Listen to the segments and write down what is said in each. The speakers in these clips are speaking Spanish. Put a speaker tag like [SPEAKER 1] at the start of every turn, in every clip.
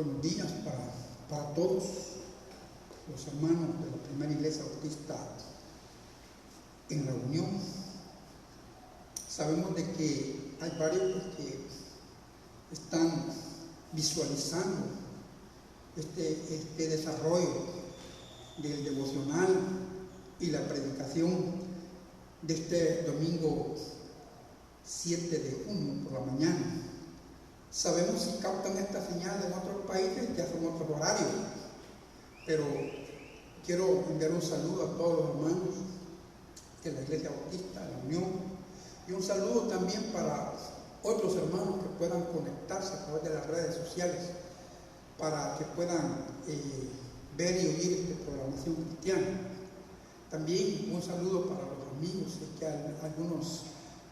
[SPEAKER 1] Buenos días para todos los hermanos de la primera iglesia bautista en la Unión. Sabemos de que hay varios que están visualizando este desarrollo del devocional y la predicación de este domingo 7 de junio por la mañana. Sabemos si captan esta señal en otros países, ya son otros horarios, pero quiero enviar un saludo a todos los hermanos de la Iglesia Bautista, de la Unión, y un saludo también para otros hermanos que puedan conectarse a través de las redes sociales para que puedan ver y oír esta programación cristiana. También un saludo para los amigos, es que hay algunas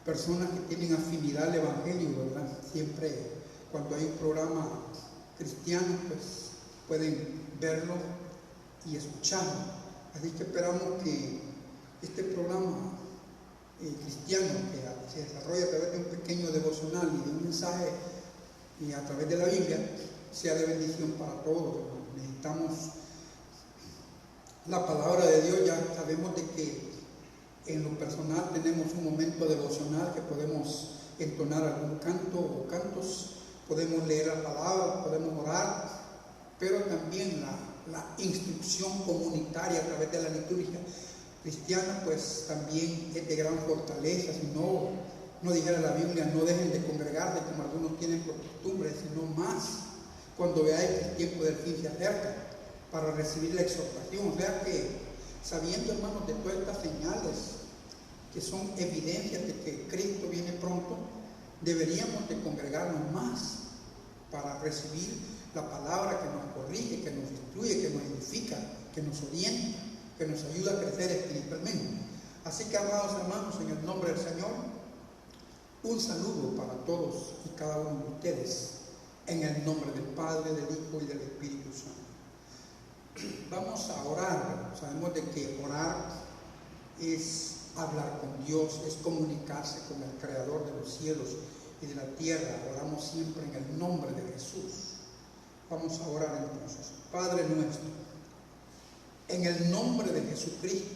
[SPEAKER 1] personas que tienen afinidad al Evangelio, ¿verdad? Siempre cuando hay un programa cristiano, pues pueden verlo y escucharlo. Así que esperamos que este programa cristiano que se desarrolla a través de un pequeño devocional y de un mensaje y a través de la Biblia sea de bendición para todos. Necesitamos la palabra de Dios. Ya sabemos de que en lo personal tenemos un momento devocional que podemos entonar algún canto o cantos, podemos leer la palabra, podemos orar, pero también la instrucción comunitaria a través de la liturgia cristiana pues también es de gran fortaleza. Si no dijera la Biblia, no dejen de congregarse como algunos tienen por costumbre, sino más cuando veáis que el tiempo del fin se acerca, para recibir la exhortación. O sea que, sabiendo, hermanos, de todas estas señales que son evidencias de que Cristo viene pronto, deberíamos de congregarnos más para recibir la palabra que nos corrige, que nos instruye, que nos edifica, que nos orienta, que nos ayuda a crecer espiritualmente. Así que, amados hermanos, en el nombre del Señor, un saludo para todos y cada uno de ustedes, en el nombre del Padre, del Hijo y del Espíritu Santo. Vamos a orar. Sabemos de que orar es hablar con Dios, es comunicarse con el Creador de los cielos y de la tierra. Oramos siempre en el nombre de Jesús. Vamos a orar entonces. Padre nuestro, en el nombre de Jesucristo,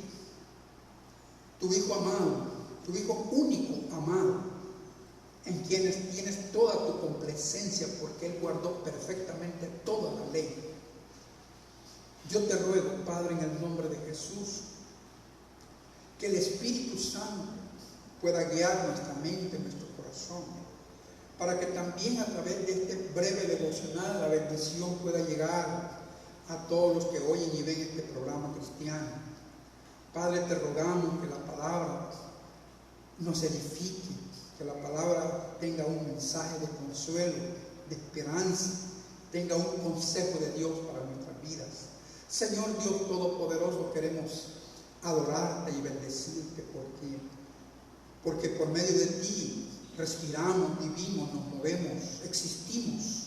[SPEAKER 1] tu Hijo amado, tu Hijo único amado, en quienes tienes toda tu complacencia porque Él guardó perfectamente toda la ley. Yo te ruego, Padre, en el nombre de Jesús, que el Espíritu Santo pueda guiar nuestra mente, nuestro corazón, para que también a través de este breve devocional la bendición pueda llegar a todos los que oyen y ven este programa cristiano. Padre, te rogamos que la palabra nos edifique, que la palabra tenga un mensaje de consuelo, de esperanza, tenga un consejo de Dios para nuestras vidas. Señor Dios Todopoderoso, queremos adorarte y bendecirte porque por medio de ti respiramos, vivimos, nos movemos, existimos.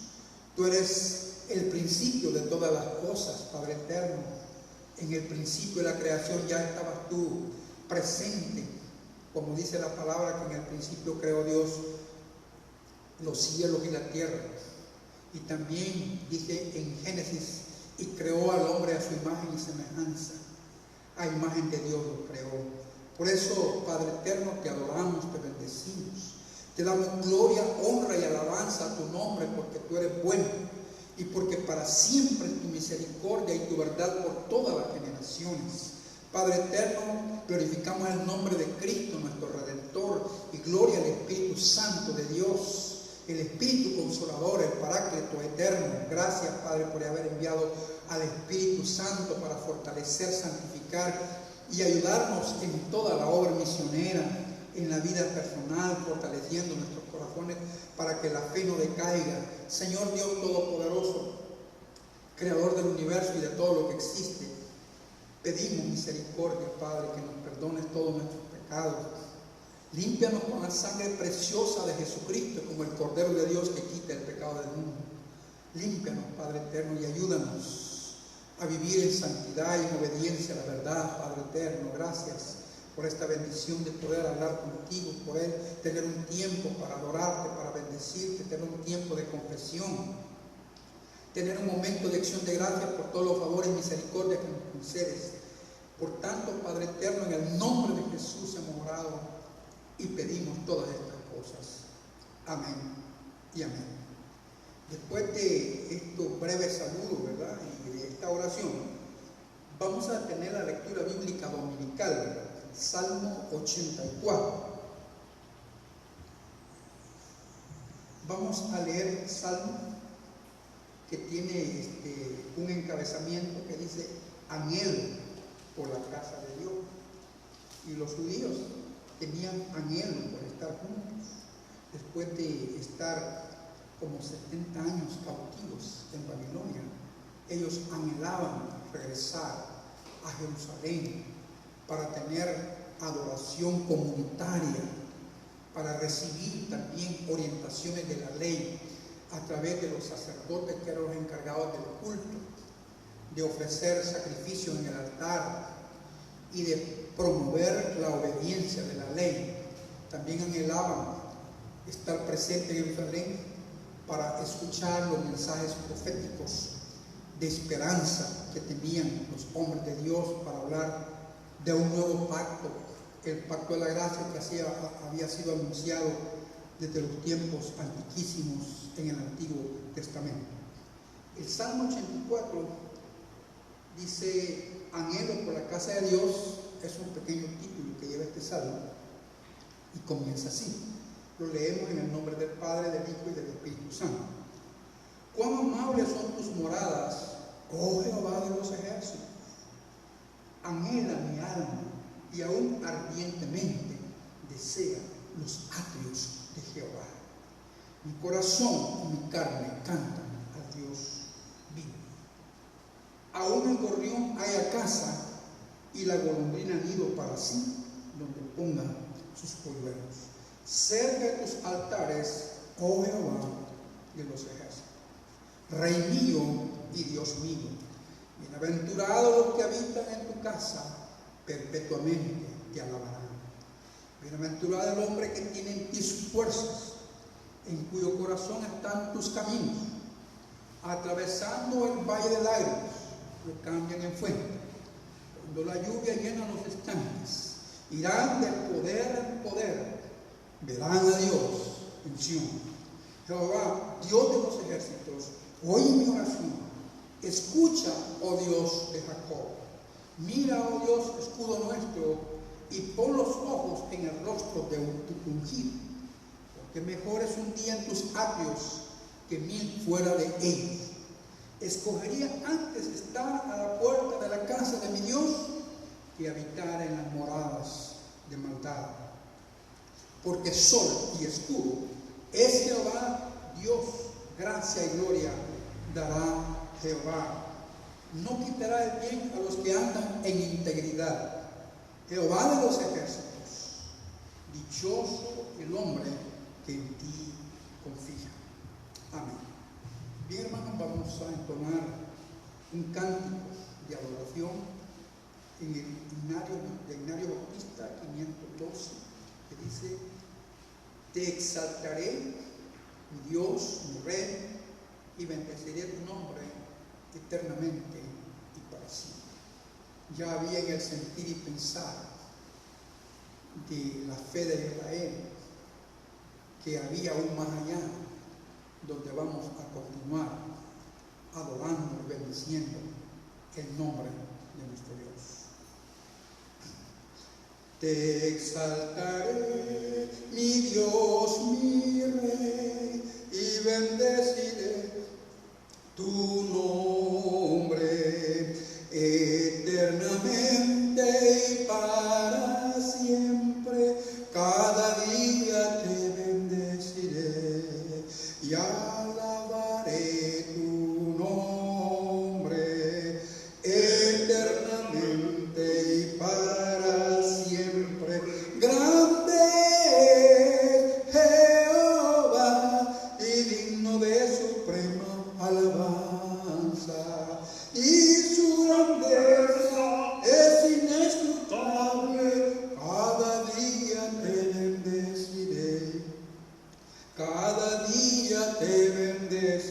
[SPEAKER 1] Tú eres el principio de todas las cosas, Padre eterno. En el principio de la creación ya estabas tú presente, como dice la palabra que en el principio creó Dios los cielos y la tierra. Y también dice en Génesis, y creó al hombre a su imagen y semejanza. A imagen de Dios lo creó. Por eso, Padre eterno, te adoramos, te bendecimos. Te damos gloria, honra y alabanza a tu nombre, porque tú eres bueno y porque para siempre es tu misericordia y tu verdad por todas las generaciones. Padre eterno, glorificamos el nombre de Cristo, nuestro Redentor, y gloria al Espíritu Santo de Dios, el Espíritu Consolador, el Paráclito eterno. Gracias, Padre, por haber enviado al Espíritu Santo para fortalecer, santificar y ayudarnos en toda la obra misionera, en la vida personal, fortaleciendo nuestros corazones para que la fe no decaiga. Señor Dios Todopoderoso, Creador del universo y de todo lo que existe, pedimos misericordia, Padre, que nos perdones todos nuestros pecados. Límpianos con la sangre preciosa de Jesucristo, como el Cordero de Dios que quita el pecado del mundo. Límpianos, Padre eterno, y ayúdanos a vivir en santidad y en obediencia a la verdad, Padre eterno. Gracias por esta bendición de poder hablar contigo, poder tener un tiempo para adorarte, para bendecirte, tener un tiempo de confesión. tener un momento de acción de gracias por todos los favores y misericordias que nos concedes. Por tanto, Padre eterno, en el nombre de Jesús hemos orado y pedimos todas estas cosas. Amén y amén. Después de estos breves saludos, ¿verdad?, y de esta oración, vamos a tener la lectura bíblica dominical, ¿verdad? Salmo 84. Vamos a leer el Salmo que tiene un encabezamiento que dice: anhelo por la casa de Dios. Y los judíos tenían anhelo por estar juntos después de estar como 70 años cautivos en Babilonia. Ellos anhelaban regresar a Jerusalén para tener adoración comunitaria, para recibir también orientaciones de la ley a través de los sacerdotes que eran los encargados del culto, de ofrecer sacrificios en el altar y de promover la obediencia de la ley. También anhelaban estar presentes en Jerusalén para escuchar los mensajes proféticos de esperanza que tenían los hombres de Dios para hablar de un nuevo pacto, el pacto de la gracia que había sido anunciado desde los tiempos antiquísimos en el Antiguo Testamento. El Salmo 84 dice: anhelo por la casa de Dios. Es un pequeño título que lleva este salmo y comienza así. Lo leemos en el nombre del Padre, del Hijo y del Espíritu Santo. Cuán amables son tus moradas, oh Jehová de los ejércitos. Anhela mi alma y aún ardientemente desea los atrios de Jehová. Mi corazón y mi carne cantan al Dios vivo. Aún el gorrión haya casa y la golondrina nido para sí, donde ponga sus polluelos. Cerca de tus altares, oh Jehová de los ejércitos. Rey mío y Dios mío, bienaventurados los que habitan en tu casa, perpetuamente te alabarán. Bienaventurado el hombre que tiene en ti sus fuerzas, en cuyo corazón están tus caminos. Atravesando el valle de lágrimas, lo cambian en fuente. Cuando la lluvia llena los estanques, irán de poder en poder, verán a Dios en Sión. Jehová, Dios de los ejércitos, oye mi oración. Escucha, oh Dios de Jacob. Mira, oh Dios, escudo nuestro, y pon los ojos en el rostro de tu ungido. Porque mejor es un día en tus atrios que 1000 fuera de ellos. Escogería antes estar a la puerta de la casa de mi Dios que habitar en las moradas de maldad. Porque sol y escudo es Jehová Dios, gracia y gloria dará Jehová. No quitará el bien a los que andan en integridad. Jehová de los ejércitos, dichoso el hombre que en ti confía. Amén. Bien, hermanos, vamos a entonar un cántico de adoración en el Ignario Bautista 512, que dice: te exaltaré, mi Dios, mi Rey, y bendeciré tu nombre eternamente y para siempre. Ya había en el sentir y pensar de la fe de Israel que había aún más allá, donde vamos a continuar adorando y bendiciendo el nombre de nuestro Dios. Te exaltaré, mi Dios, mi Rey, y bendeciré tu nombre eternamente y para siempre. Cada día te bendeciré y alabaré tu nombre eternamente y para siempre. Grande es Jehová y digno de suprema alabanza, y su grandeza es inescrutable. Cada día te bendeciré, cada día te bendeciré.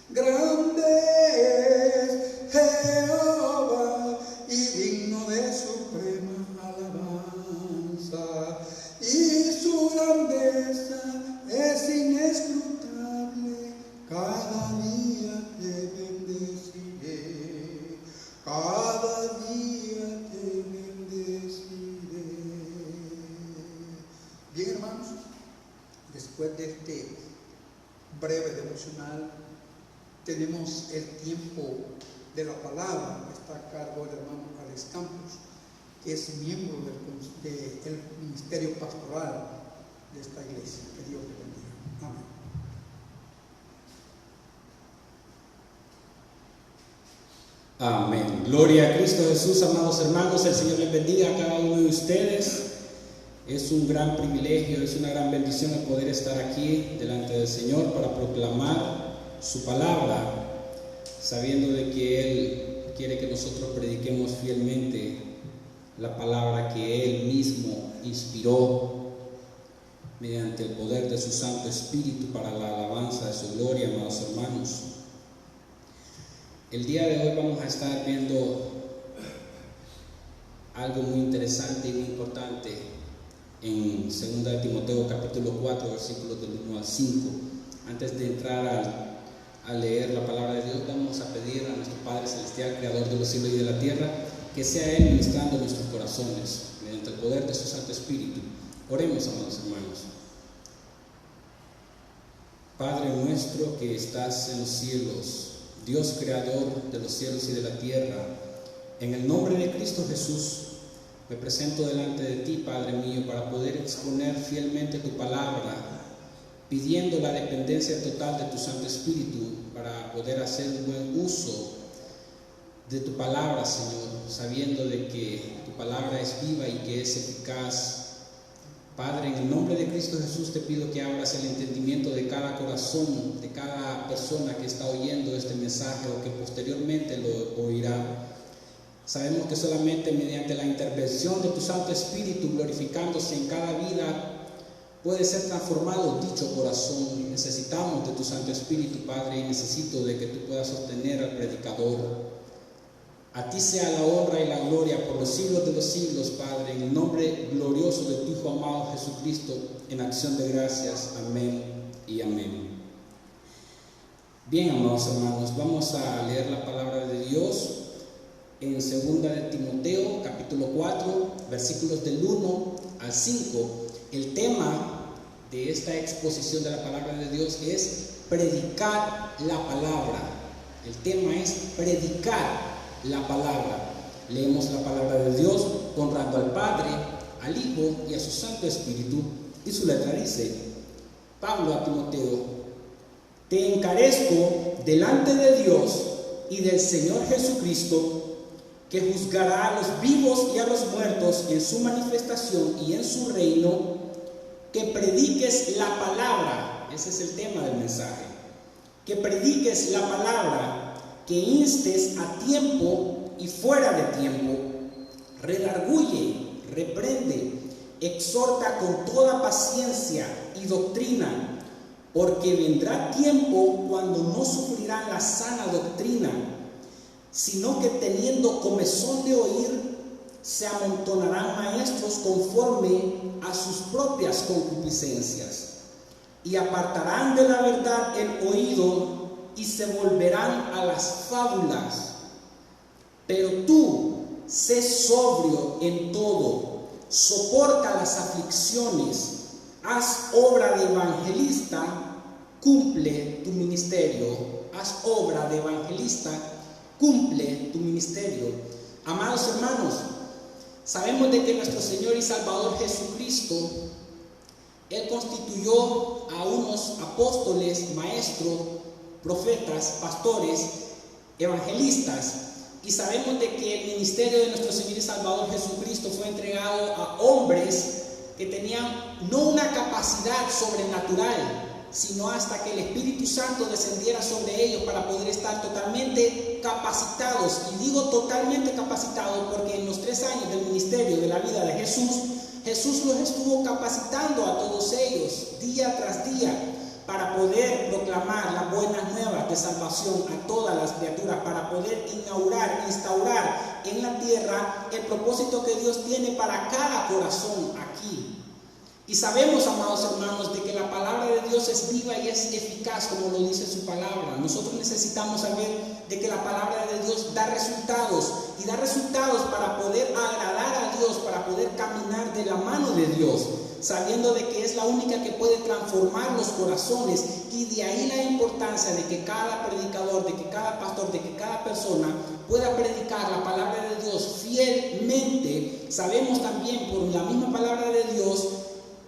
[SPEAKER 1] Grande es Jehová y digno de suprema alabanza, y su grandeza es inescrutable. Cada día te bendeciré, cada día te bendeciré. Bien, hermanos, después de este breve devocional, tenemos el tiempo de la palabra. Está a cargo del hermano Alex Campos, que es miembro del ministerio pastoral de esta iglesia. Que Dios le bendiga. Amén.
[SPEAKER 2] Amén. Gloria a Cristo Jesús, amados hermanos. El Señor les bendiga a cada uno de ustedes. Es un gran privilegio, es una gran bendición el poder estar aquí delante del Señor para proclamar su palabra, sabiendo de que Él quiere que nosotros prediquemos fielmente la palabra que Él mismo inspiró mediante el poder de su Santo Espíritu para la alabanza de su gloria, amados hermanos. El día de hoy vamos a estar viendo algo muy interesante y muy importante en 2 de Timoteo capítulo 4 versículos del 1 al 5. Antes de entrar a leer la palabra de Dios, vamos a pedir a nuestro Padre Celestial, Creador de los cielos y de la tierra, que sea Él ministrando nuestros corazones mediante el poder de su Santo Espíritu. Oremos, amados hermanos. Padre nuestro que estás en los cielos, Dios creador de los cielos y de la tierra, en el nombre de Cristo Jesús, me presento delante de ti, Padre mío, para poder exponer fielmente tu palabra, pidiendo la dependencia total de tu Santo Espíritu para poder hacer un buen uso de tu palabra, Señor, sabiendo de que tu palabra es viva y que es eficaz. Padre, en el nombre de Cristo Jesús te pido que abras el entendimiento de cada corazón, de cada persona que está oyendo este mensaje o que posteriormente lo oirá. Sabemos que solamente mediante la intervención de tu Santo Espíritu glorificándose en cada vida puede ser transformado dicho corazón. Necesitamos de tu Santo Espíritu, Padre, y necesito de que tú puedas sostener al predicador. A ti sea la honra y la gloria por los siglos de los siglos, Padre, en el nombre glorioso de tu Hijo amado Jesucristo, en acción de gracias. Amén y amén. Bien, amados hermanos, vamos a leer la palabra de Dios en 2 de Timoteo, capítulo 4, versículos del 1 al 5. El tema de esta exposición de la palabra de Dios es predicar la palabra. El tema es predicar la palabra. Leemos la palabra de Dios honrando al Padre, al Hijo y a su Santo Espíritu, y su letra dice: Pablo a Timoteo, te encarezco delante de Dios y del Señor Jesucristo, que juzgará a los vivos y a los muertos en su manifestación y en su reino, que prediques la palabra. Ese es el tema del mensaje. Que prediques la palabra, que instes a tiempo y fuera de tiempo, redarguye, reprende, exhorta con toda paciencia y doctrina, porque vendrá tiempo cuando no sufrirán la sana doctrina, sino que teniendo comezón de oír, se amontonarán maestros conforme a sus propias concupiscencias, y apartarán de la verdad el oído y se volverán a las fábulas. Pero tú, sé sobrio en todo, soporta las aflicciones, haz obra de evangelista, cumple tu ministerio. Haz obra de evangelista, cumple tu ministerio. Amados hermanos, sabemos de que nuestro Señor y Salvador Jesucristo, Él constituyó a unos apóstoles, maestros, profetas, pastores, evangelistas, y sabemos de que el ministerio de nuestro Señor y Salvador Jesucristo fue entregado a hombres que tenían no una capacidad sobrenatural, sino hasta que el Espíritu Santo descendiera sobre ellos para poder estar totalmente capacitados. Y digo totalmente capacitados porque en los 3 años del ministerio de la vida de Jesús, Jesús los estuvo capacitando a todos ellos día tras día, para poder proclamar las buenas nuevas de salvación a todas las criaturas, para poder instaurar en la tierra el propósito que Dios tiene para cada corazón aquí. Y sabemos, amados hermanos, de que la palabra de Dios es viva y es eficaz, como lo dice su palabra. Nosotros necesitamos saber de que la palabra de Dios da resultados, y da resultados para poder agradar a Dios, para poder caminar de la mano de Dios, sabiendo de que es la única que puede transformar los corazones. Y de ahí la importancia de que cada predicador, de que cada pastor, de que cada persona pueda predicar la palabra de Dios fielmente. Sabemos también por la misma palabra de Dios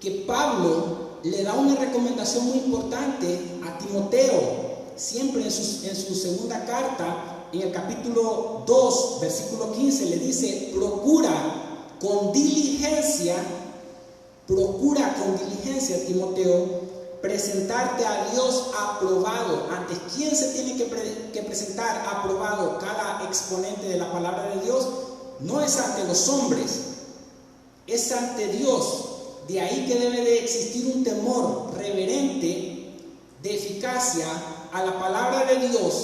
[SPEAKER 2] que Pablo le da una recomendación muy importante a Timoteo, siempre en su segunda carta, en el capítulo 2, versículo 15, le dice: procura con diligencia, Timoteo, presentarte a Dios aprobado. ¿Ante quién se tiene que presentar aprobado cada exponente de la palabra de Dios? No es ante los hombres, es ante Dios. De ahí que debe de existir un temor reverente de eficacia a la palabra de Dios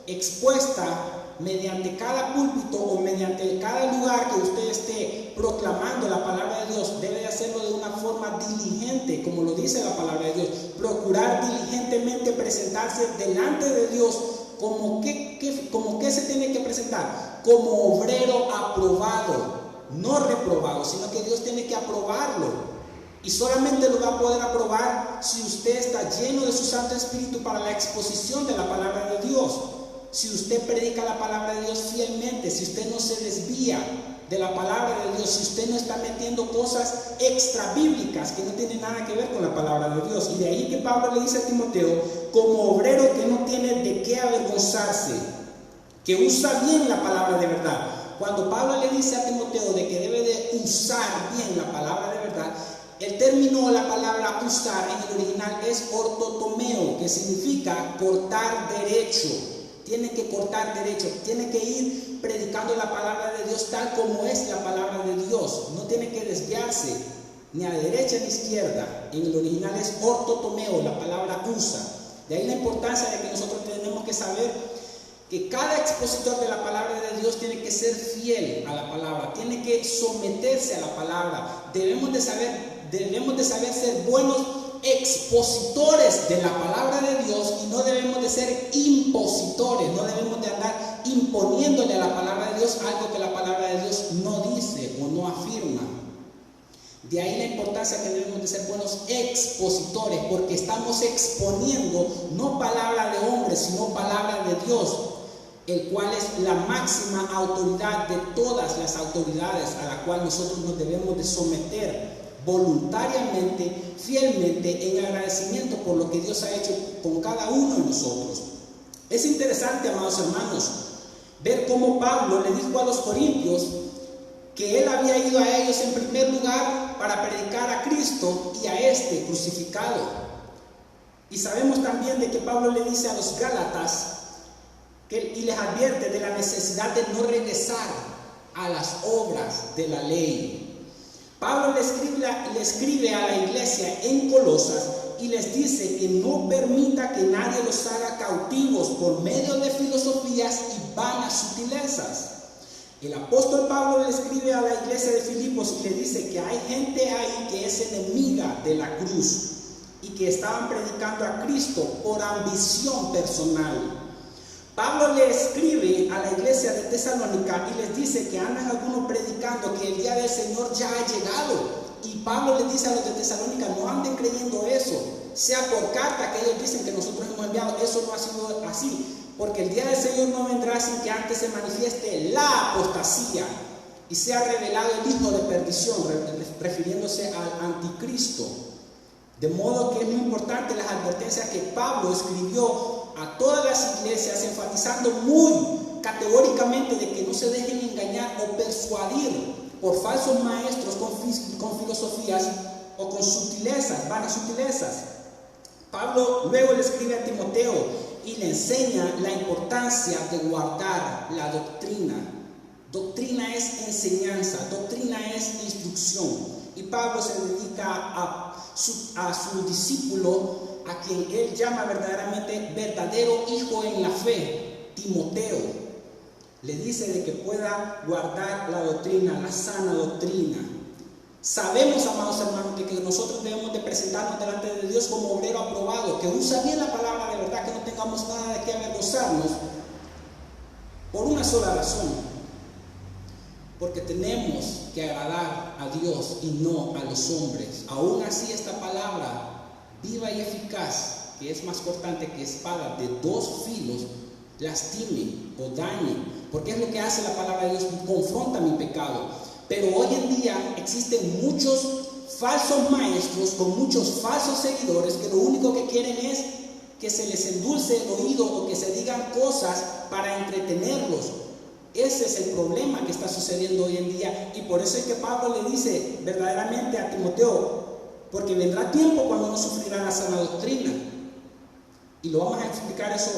[SPEAKER 2] expuesta mediante cada púlpito o mediante cada lugar que usted esté proclamando la palabra de Dios. Debe de hacerlo de una forma diligente, como lo dice la palabra de Dios. Procurar diligentemente presentarse delante de Dios como que se tiene que presentar, como obrero aprobado, no reprobado, sino que Dios tiene que aprobarlo. Y solamente lo va a poder aprobar si usted está lleno de su Santo Espíritu para la exposición de la palabra de Dios. Si usted predica la palabra de Dios fielmente, si usted no se desvía de la palabra de Dios, si usted no está metiendo cosas extra bíblicas que no tienen nada que ver con la palabra de Dios. Y de ahí que Pablo le dice a Timoteo, como obrero que no tiene de qué avergonzarse, que usa bien la palabra de verdad. Cuando Pablo le dice a Timoteo de que debe de usar bien la palabra de verdad, el término o la palabra usar en el original es ortotomeo, que significa cortar derecho. Tiene que cortar derecho, tiene que ir predicando la palabra de Dios tal como es la palabra de Dios. No tiene que desviarse ni a derecha ni a izquierda. En el original es ortotomeo, la palabra usa. De ahí la importancia de que nosotros tenemos que saber que cada expositor de la palabra de Dios tiene que ser fiel a la palabra, tiene que someterse a la palabra. Debemos de saber ser buenos expositores de la palabra de Dios y no debemos de ser impositores, no debemos de andar imponiéndole a la palabra de Dios algo que la palabra de Dios no dice o no afirma. De ahí la importancia que debemos de ser buenos expositores, porque estamos exponiendo no palabra de hombre, sino palabra de Dios, el cual es la máxima autoridad de todas las autoridades a la cual nosotros nos debemos de someter voluntariamente, fielmente, en agradecimiento por lo que Dios ha hecho con cada uno de nosotros. Es interesante, amados hermanos, ver cómo Pablo le dijo a los corintios que él había ido a ellos en primer lugar para predicar a Cristo y a este crucificado. Y sabemos también de que Pablo le dice a los Gálatas y les advierte de la necesidad de no regresar a las obras de la ley. Pablo le escribe a la iglesia en Colosas y les dice que no permita que nadie los haga cautivos por medio de filosofías y vanas sutilezas. El apóstol Pablo le escribe a la iglesia de Filipos y le dice que hay gente ahí que es enemiga de la cruz y que estaban predicando a Cristo por ambición personal. Pablo le escribe a la iglesia de Tesalónica y les dice que andan algunos predicando que el día del Señor ya ha llegado. Y Pablo les dice a los de Tesalónica, no anden creyendo eso, sea por carta que ellos dicen que nosotros hemos enviado, eso no ha sido así, porque el día del Señor no vendrá sin que antes se manifieste la apostasía y sea revelado el hijo de perdición, refiriéndose al anticristo. De modo que es muy importante las advertencias que Pablo escribió a todas las iglesias, enfatizando muy categóricamente de que no se dejen engañar o persuadir por falsos maestros con filosofías o con sutilezas, vanas sutilezas. Pablo luego le escribe a Timoteo y le enseña la importancia de guardar la doctrina. Doctrina es enseñanza, doctrina es instrucción. Y Pablo se dedica a su discípulo a quien él llama verdaderamente verdadero hijo en la fe, Timoteo. Le dice de que pueda guardar la doctrina, la sana doctrina. Sabemos, amados hermanos, de que nosotros debemos de presentarnos delante de Dios como obrero aprobado, que usa bien la palabra de verdad, que no tengamos nada de qué avergonzarnos, por una sola razón: porque tenemos que agradar a Dios y no a los hombres. Aún así, esta palabra viva y eficaz, que es más cortante que espada de dos filos, lastime o dañe, porque es lo que hace la palabra de Dios, confronta mi pecado. Pero hoy en día existen muchos falsos maestros con muchos falsos seguidores que lo único que quieren es que se les endulce el oído o que se digan cosas para entretenerlos. Ese es el problema que está sucediendo hoy en día, y por eso es que Pablo le dice verdaderamente a Timoteo: porque vendrá tiempo cuando no sufrirá la sana doctrina. Y lo vamos a explicar eso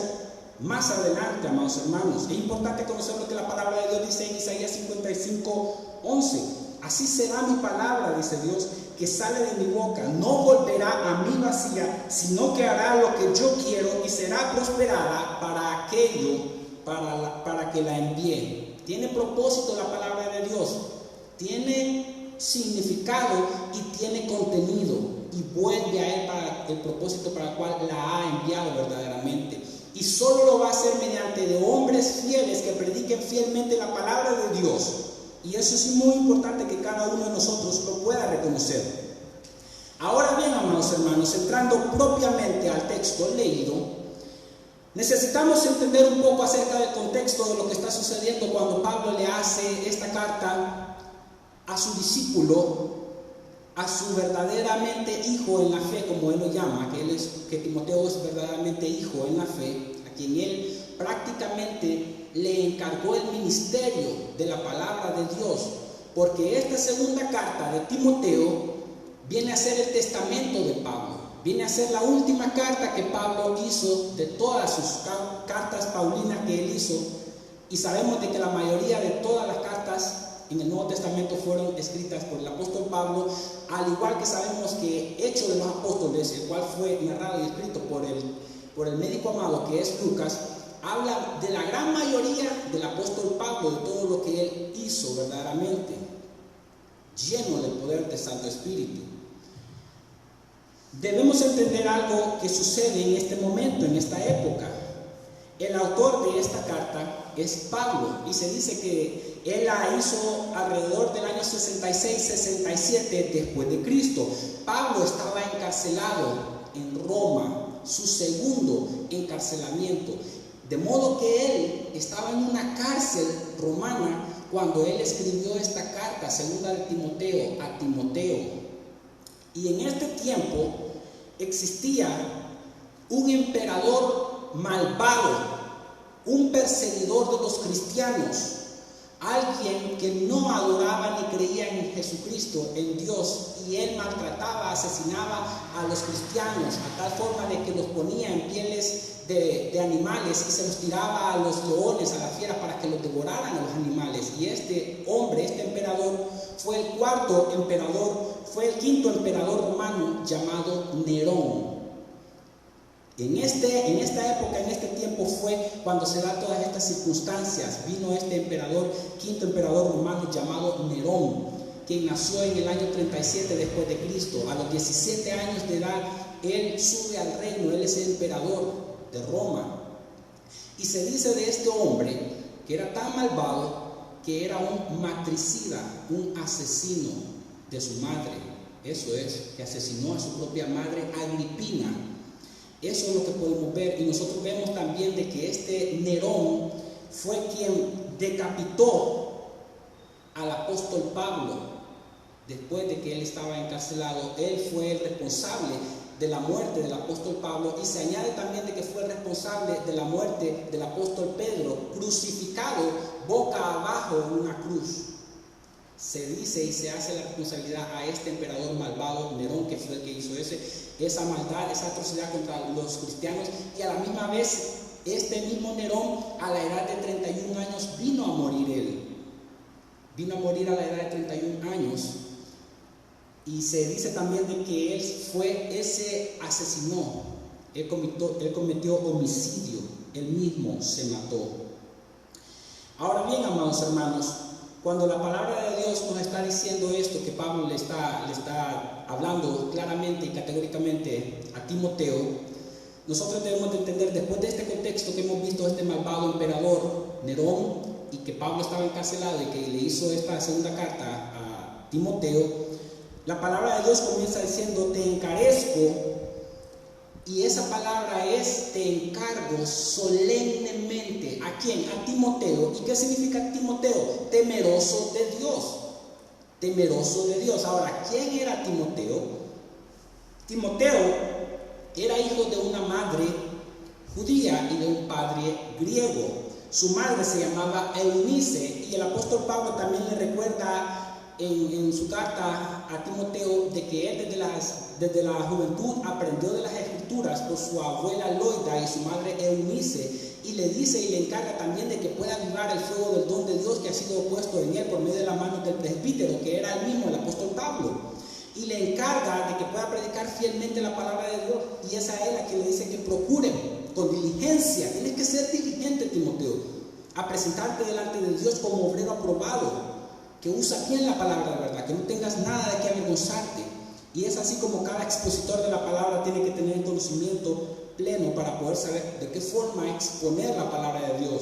[SPEAKER 2] más adelante, amados hermanos. Es importante conocer lo que la palabra de Dios dice en Isaías 55:11. Así será mi palabra, dice Dios, que sale de mi boca. No volverá a mí vacía, sino que hará lo que yo quiero y será prosperada para aquello para que la envíe. Tiene propósito la palabra de Dios, tiene significado y tiene contenido, y vuelve a él para el propósito para el cual la ha enviado verdaderamente. Y solo lo va a hacer mediante de hombres fieles que prediquen fielmente la palabra de Dios. Y eso es muy importante que cada uno de nosotros lo pueda reconocer. Ahora bien, amados hermanos, entrando propiamente al texto leído, necesitamos entender un poco acerca del contexto de lo que está sucediendo cuando Pablo le hace esta carta a su discípulo, a su verdaderamente hijo en la fe, como él lo llama, que Timoteo es verdaderamente hijo en la fe, a quien él prácticamente le encargó el ministerio de la palabra de Dios, porque esta segunda carta de Timoteo viene a ser el testamento de Pablo, viene a ser la última carta que Pablo hizo de todas sus cartas paulinas que él hizo, y sabemos de que la mayoría de todas las cartas en el Nuevo Testamento fueron escritas por el apóstol Pablo, al igual que sabemos que Hechos de los Apóstoles, el cual fue narrado y escrito por el médico amado que es Lucas, habla de la gran mayoría del apóstol Pablo, de todo lo que él hizo verdaderamente, lleno del poder del Santo Espíritu. Debemos entender algo que sucede en este momento, en esta época. El autor de esta carta es Pablo, y se dice que él la hizo alrededor del año 66-67 después de Cristo. Pablo estaba encarcelado en Roma, su segundo encarcelamiento, de modo que él estaba en una cárcel romana cuando él escribió esta carta, segunda de Timoteo, a Timoteo. Y en este tiempo existía un emperador malvado, un perseguidor de los cristianos, alguien que no adoraba ni creía en Jesucristo, en Dios, y él maltrataba, asesinaba a los cristianos a tal forma de que los ponía en pieles de animales y se los tiraba a los leones, a las fieras, para que los devoraran a los animales. Y este hombre, este emperador, fue el cuarto emperador, fue el quinto emperador romano, llamado Nerón. En esta época, en este tiempo fue cuando se dan todas estas circunstancias. Vino este emperador, quinto emperador romano llamado Nerón, quien nació en el año 37 después de Cristo. A los 17 años de edad, él sube al reino, él es el emperador de Roma. Y se dice de este hombre que era tan malvado que era un matricida, un asesino de su madre. Eso es, que asesinó a su propia madre, Agripina. Eso es lo que podemos ver. Y nosotros vemos también de que este Nerón fue quien decapitó al apóstol Pablo. Después de que él estaba encarcelado, él fue el responsable de la muerte del apóstol Pablo, y se añade también de que fue el responsable de la muerte del apóstol Pedro, crucificado boca abajo en una cruz. Se dice y se hace la responsabilidad a este emperador malvado, Nerón, que fue el que hizo esa maldad, esa atrocidad contra los cristianos. Y a la misma vez, este mismo Nerón, a la edad de 31 años, vino a morir él. Vino a morir a la edad de 31 años. Y se dice también de que él asesinó Él cometió homicidio, él mismo se mató. Ahora bien, amados hermanos, cuando la palabra de Dios nos está diciendo esto, que Pablo le está hablando claramente y categóricamente a Timoteo, nosotros debemos de entender, después de este contexto que hemos visto, este malvado emperador Nerón, y que Pablo estaba encarcelado y que le hizo esta segunda carta a Timoteo, la palabra de Dios comienza diciendo: te encarezco. Y esa palabra es: te encargo solemnemente. ¿A quién? A Timoteo. ¿Y qué significa Timoteo? Temeroso de Dios. Temeroso de Dios. Ahora, ¿quién era Timoteo? Timoteo era hijo de una madre judía y de un padre griego. Su madre se llamaba Eunice, y el apóstol Pablo también le recuerda en su carta a Timoteo de que él desde la juventud aprendió de las escrituras por su abuela Loida y su madre Eunice, y le dice y le encarga también de que pueda avivar el fuego del don de Dios que ha sido puesto en él por medio de la mano del presbítero, que era el mismo, el apóstol Pablo, y le encarga de que pueda predicar fielmente la palabra de Dios, y es a él la que le dice que procuren con diligencia. Tienes que ser diligente, Timoteo, a presentarte delante de Dios como obrero aprobado, que usa bien la palabra de verdad, que no tengas nada de qué avergonzarte. Y es así como cada expositor de la palabra tiene que tener conocimiento pleno para poder saber de qué forma exponer la palabra de Dios.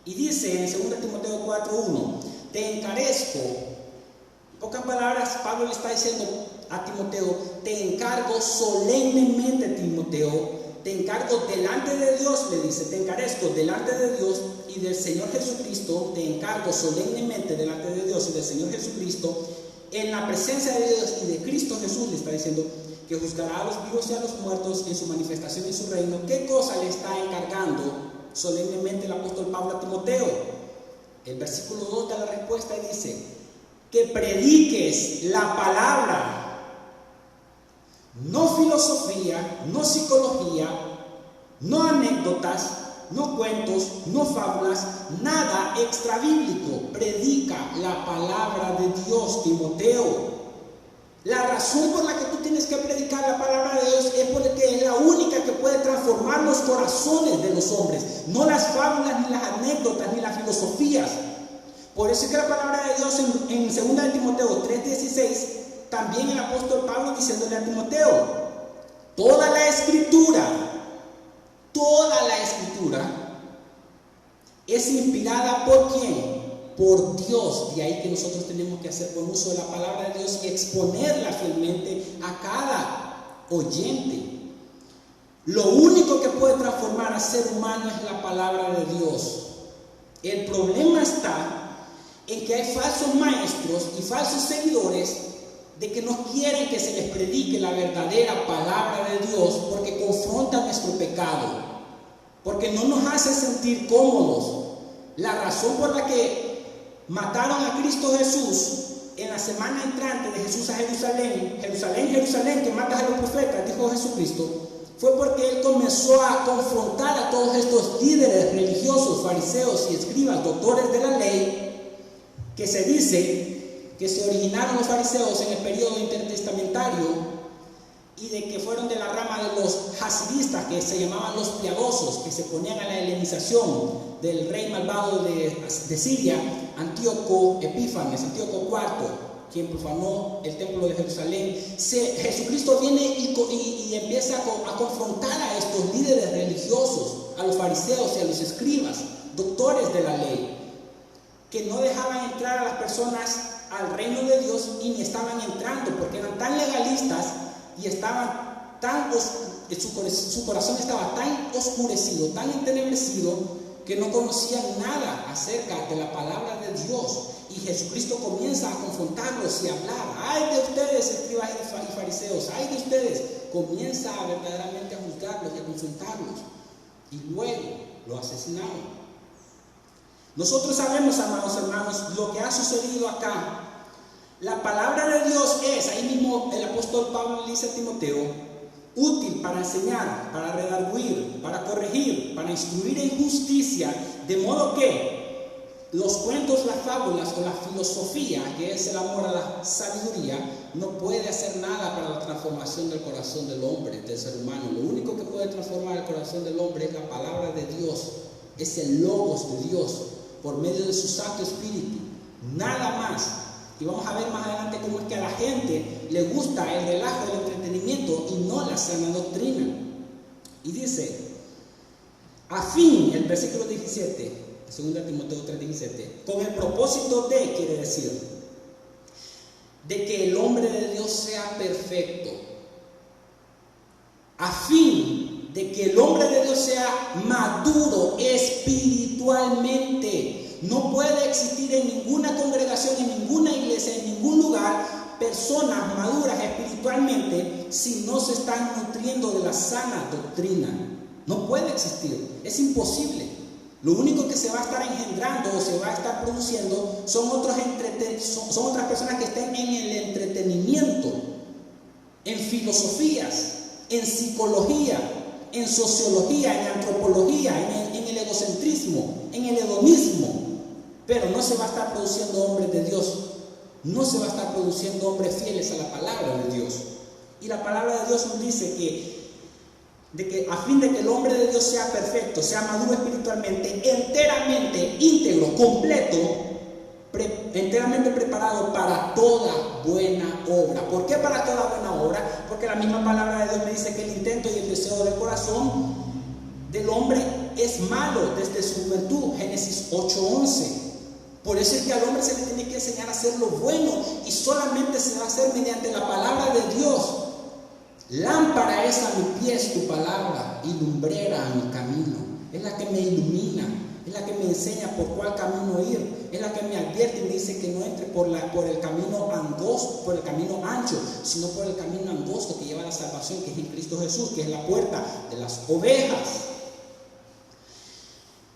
[SPEAKER 2] Y dice en 2 Timoteo 4:1: te encarezco. En pocas palabras, Pablo le está diciendo a Timoteo: te encargo solemnemente, Timoteo. Te encargo delante de Dios, le dice, te encarezco delante de Dios y del Señor Jesucristo, te encargo solemnemente delante de Dios y del Señor Jesucristo, en la presencia de Dios y de Cristo Jesús, le está diciendo que juzgará a los vivos y a los muertos en su manifestación y su reino. ¿Qué cosa le está encargando solemnemente el apóstol Pablo a Timoteo? El versículo 2 da la respuesta y dice: que prediques la palabra. No filosofía, no psicología, no anécdotas, no cuentos, no fábulas, nada extrabíblico. Predica la palabra de Dios, Timoteo. La razón por la que tú tienes que predicar la palabra de Dios es porque es la única que puede transformar los corazones de los hombres, no las fábulas, ni las anécdotas, ni las filosofías. Por eso es que la palabra de Dios en 2 Timoteo 3:16, también el apóstol Pablo diciéndole a Timoteo: toda la escritura es inspirada ¿por quién? Por Dios. De ahí que nosotros tenemos que hacer buen uso de la palabra de Dios y exponerla fielmente a cada oyente. Lo único que puede transformar al ser humano es la palabra de Dios. El problema está en que hay falsos maestros y falsos seguidores de que no quieren que se les predique la verdadera palabra de Dios, porque confronta nuestro pecado, porque no nos hace sentir cómodos. La razón por la que mataron a Cristo Jesús en la semana entrante de Jesús a Jerusalén, Jerusalén, Jerusalén, que matas a los profetas, dijo Jesucristo, fue porque él comenzó a confrontar a todos estos líderes religiosos, fariseos y escribas, doctores de la ley, que se dice que se originaron los fariseos en el periodo intertestamentario y de que fueron de la rama de los hasidistas, que se llamaban los piadosos, que se ponían a la helenización del rey malvado de Siria, Antíoco Epífanes, Antíoco IV, quien profanó el templo de Jerusalén. Jesucristo viene y empieza a confrontar a estos líderes religiosos, a los fariseos y a los escribas, doctores de la ley, que no dejaban entrar a las personas al reino de Dios y ni estaban entrando porque eran tan legalistas y estaban tan su corazón estaba tan oscurecido, tan entenebrecido, que no conocían nada acerca de la palabra de Dios. Y Jesucristo comienza a confrontarlos y a hablar: ay de ustedes, escribas y fariseos, ay de ustedes. Comienza verdaderamente a juzgarlos y a confrontarlos, y luego lo asesinaron. Nosotros sabemos, amados hermanos, lo que ha sucedido acá. La palabra de Dios es, ahí mismo el apóstol Pablo le dice a Timoteo, útil para enseñar, para redarguir, para corregir, para instruir en justicia, de modo que los cuentos, las fábulas o la filosofía, que es el amor a la sabiduría, no puede hacer nada para la transformación del corazón del hombre, del ser humano. Lo único que puede transformar el corazón del hombre es la palabra de Dios, es el logos de Dios, por medio de su Santo Espíritu, nada más. Y vamos a ver más adelante cómo es que a la gente le gusta el relajo del entretenimiento y no la sana doctrina. Y dice, a fin, el versículo 17, 2 Timoteo 3:17, con el propósito de, quiere decir, de que el hombre de Dios sea perfecto, a fin de que el hombre de Dios sea maduro espiritualmente. No puede existir en ninguna congregación, en ninguna iglesia, en ningún lugar, personas maduras espiritualmente si no se están nutriendo de la sana doctrina. No puede existir, es imposible. Lo único que se va a estar engendrando o se va a estar produciendo son otras personas que estén en el entretenimiento, en filosofías, en psicología, en sociología, en antropología, en el egocentrismo, en el hedonismo. Pero no se va a estar produciendo hombres de Dios, no se va a estar produciendo hombres fieles a la palabra de Dios. Y la palabra de Dios nos dice que a fin de que el hombre de Dios sea perfecto, sea maduro espiritualmente, enteramente, íntegro, completo, enteramente preparado para toda buena obra. ¿Por qué para toda buena obra? Porque la misma palabra de Dios me dice que el intento y el deseo del corazón del hombre es malo desde su juventud. Génesis 8:11. Por eso es que al hombre se le tiene que enseñar a hacer lo bueno, y solamente se va a hacer mediante la palabra de Dios. Lámpara es a mis pies tu palabra y lumbrera a mi camino. Es la que me ilumina, es la que me enseña por cuál camino ir, es la que me advierte y me dice que no entre por el camino angosto, por el camino ancho, sino por el camino angosto que lleva a la salvación, que es en Cristo Jesús, que es la puerta de las ovejas.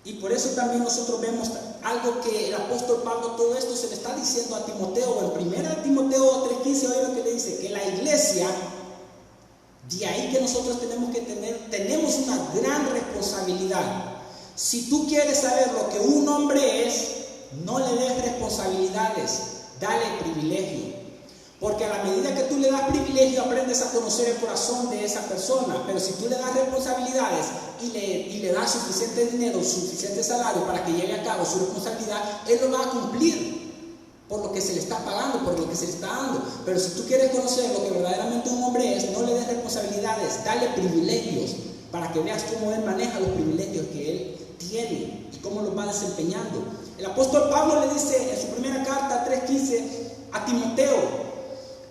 [SPEAKER 2] Y por eso también nosotros vemos algo que el apóstol Pablo, todo esto se le está diciendo a Timoteo. En 1 Timoteo 3:15, oye lo que le dice, que la iglesia, de ahí que nosotros tenemos una gran responsabilidad. Si tú quieres saber lo que un hombre es, no le des responsabilidades, dale privilegio. Porque a la medida que tú le das privilegio, aprendes a conocer el corazón de esa persona. Pero si tú le das responsabilidades y le das suficiente dinero, suficiente salario para que lleve a cabo su responsabilidad, él lo va a cumplir por lo que se le está pagando, por lo que se le está dando. Pero si tú quieres conocer lo que verdaderamente un hombre es, no le des responsabilidades, dale privilegios para que veas cómo él maneja los privilegios que él tiene y cómo los va desempeñando. El apóstol Pablo le dice en su primera carta 3:15 a Timoteo: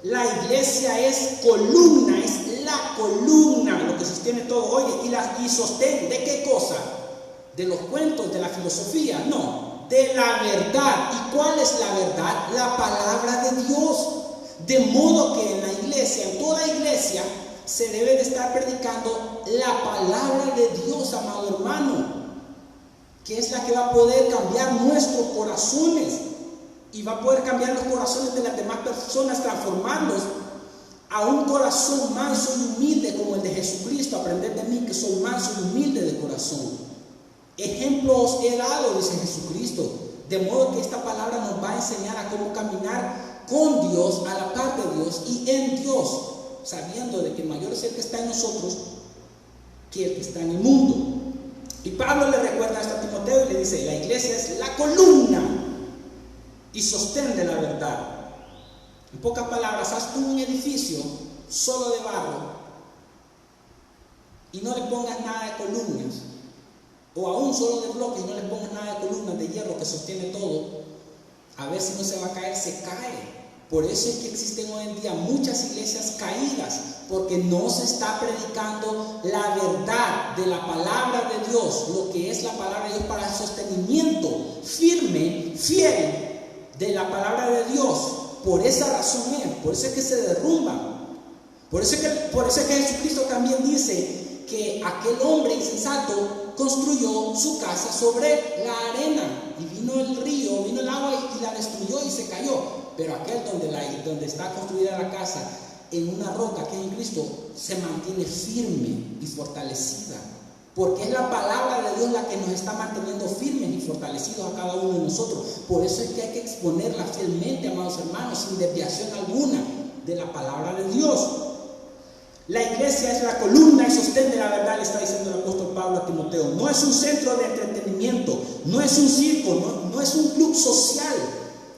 [SPEAKER 2] la iglesia es columna, es la columna, lo que sostiene todo. Oye, y sostén, ¿de qué cosa? ¿De los cuentos, de la filosofía? No, de la verdad. ¿Y cuál es la verdad? La palabra de Dios. De modo que en la iglesia, en toda iglesia, se debe de estar predicando la palabra de Dios, amado hermano, que es la que va a poder cambiar nuestros corazones. Y va a poder cambiar los corazones de las demás personas, transformarlos a un corazón manso y humilde como el de Jesucristo. Aprended de mí que soy manso y humilde de corazón. Ejemplo os he dado, dice Jesucristo. De modo que esta palabra nos va a enseñar a cómo caminar con Dios, a la par de Dios y en Dios, sabiendo de que mayor es el que está en nosotros que el que está en el mundo. Y Pablo le recuerda esto a Timoteo y le dice: la iglesia es la columna y sostén de la verdad. En pocas palabras, haz tú un edificio solo de barro y no le pongas nada de columnas, o aún solo de bloques y no le pongas nada de columnas de hierro que sostiene todo. A ver si no se va a caer, se cae. Por eso es que existen hoy en día muchas iglesias caídas, porque no se está predicando la verdad de la palabra de Dios, lo que es la palabra de Dios para el sostenimiento firme, fiel de la palabra de Dios. Por esa razón por eso es que se derrumban. Por eso es que Jesucristo también dice que aquel hombre insensato construyó su casa sobre la arena, y vino el río, vino el agua y la destruyó y se cayó. Pero aquel donde está construida la casa en una roca que es en Cristo, se mantiene firme y fortalecida, porque es la palabra de Dios la que nos está manteniendo firmes y fortalecidos a cada uno de nosotros. Por eso es que hay que exponerla fielmente, amados hermanos, sin desviación alguna, de la palabra de Dios. La iglesia es la columna y sostén de la verdad, le está diciendo el apóstol Pablo a Timoteo. No es un centro de entretenimiento, no es un circo, no es un club social,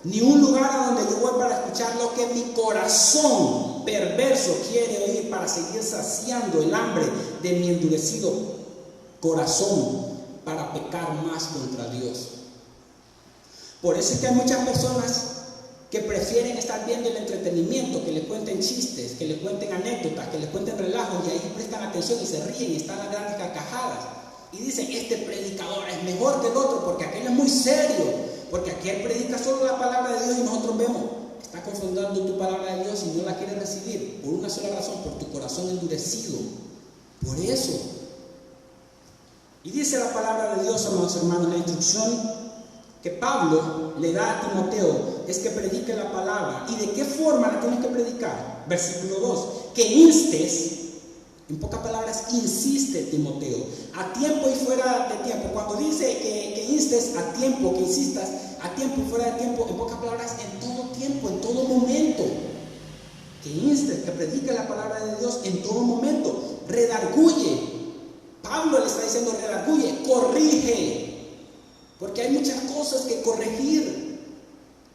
[SPEAKER 2] ni un lugar a donde yo voy para escuchar lo que mi corazón perverso quiere oír para seguir saciando el hambre de mi endurecido corazón para pecar más contra Dios. Por eso es que hay muchas personas que prefieren estar viendo el entretenimiento, que les cuenten chistes, que les cuenten anécdotas, que les cuenten relajos, y ahí prestan atención y se ríen y están las grandes carcajadas. Y dicen, este predicador es mejor que el otro porque aquel es muy serio, porque aquel predica solo la palabra de Dios y nosotros vemos, está confundiendo tu palabra de Dios y no la quiere recibir por una sola razón, por tu corazón endurecido. Por eso. Y dice la palabra de Dios, amados hermanos, la instrucción que Pablo le da a Timoteo es que predique la palabra. ¿Y de qué forma la tienes que predicar? Versículo 2, que instes, en pocas palabras, insiste Timoteo, a tiempo y fuera de tiempo. Cuando dice que instes a tiempo, que insistas a tiempo y fuera de tiempo, en pocas palabras, en todo tiempo, en todo momento. Que instes, que predique la palabra de Dios en todo momento. Redarguye. Pablo le está diciendo redarguye, corrige. Porque hay muchas cosas que corregir.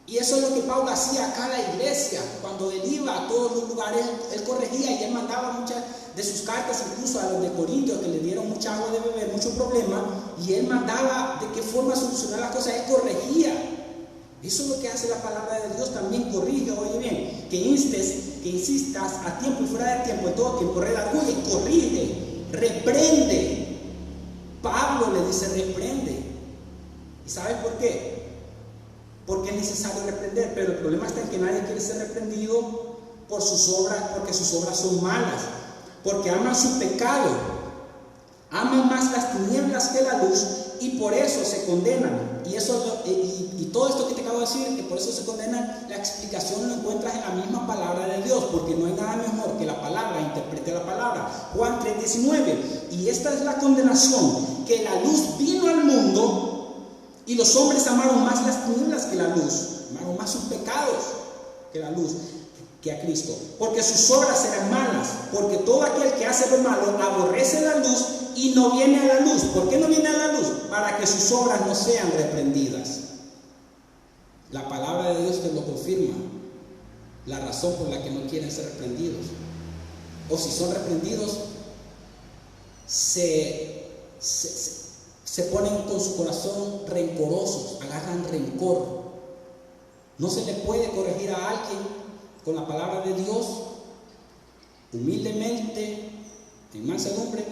[SPEAKER 2] Y eso es lo que Pablo hacía acá en la iglesia. Cuando él iba a todos los lugares, él corregía y él mandaba muchas de sus cartas, incluso a los de Corintios, que le dieron mucha agua de beber, mucho problema. Y él mandaba de qué forma solucionar las cosas, él corregía. Eso es lo que hace la palabra de Dios, también corrige. Oye bien, que insistas a tiempo y fuera de tiempo, en todo tiempo, redarguye, corrige, reprende. Pablo le dice reprende. ¿Y sabes por qué? Porque es necesario reprender, pero el problema está en que nadie quiere ser reprendido por sus obras, porque sus obras son malas, porque aman su pecado, aman más las tinieblas que la luz y por eso se condenan. Y todo esto que te acabo de decir, que por eso se condenan, la explicación lo encuentras en la misma palabra de Dios, porque no hay nada mejor que la palabra interprete la palabra. Juan 3:19, y esta es la condenación, que la luz vino al mundo y los hombres amaron más las tinieblas que la luz, amaron más sus pecados que la luz, que a Cristo, porque sus obras eran malas, porque todo aquel que hace lo malo aborrece la luz y no viene a la luz. ¿Por qué no viene a la luz? Para que sus obras no sean reprendidas. La palabra de Dios te lo confirma, la razón por la que no quieren ser reprendidos, o si son reprendidos, se ponen con su corazón rencorosos, agarran rencor. No se le puede corregir a alguien con la palabra de Dios humildemente, en mansedumbre,